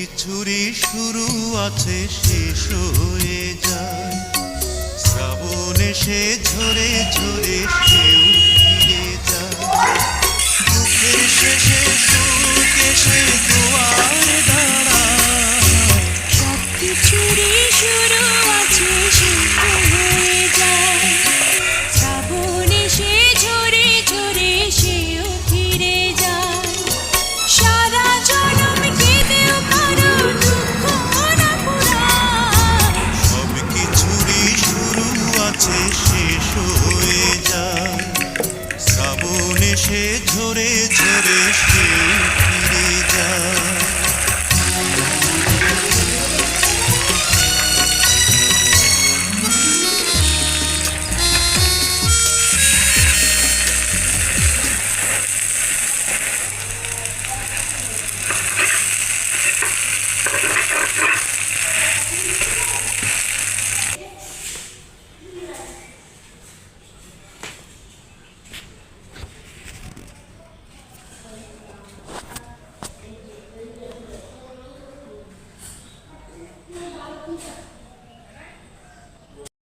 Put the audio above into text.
কিছুরই শুরু আছে শেষ হয়ে যায়। শ্রাবণ এসে ঝরে ঝরে সেও ফিরে যায়। দুঃখের শেষে সুখ এসে দুয়ারে দাঁড়ায়। সব কিছুরই শুরু আছে শেষ হয়ে যায়। শ্রাবণ এসে ঝরে ঝরে সেও ফিরে যায়। সারা জনম কেঁদেও কারো দুঃখ না পুরায়। সব কিছুরই শুরু আছে শেষ হয়ে যায়। শ্রাবণ এসে ঝরে ঝরে সেও ফিরে যায়।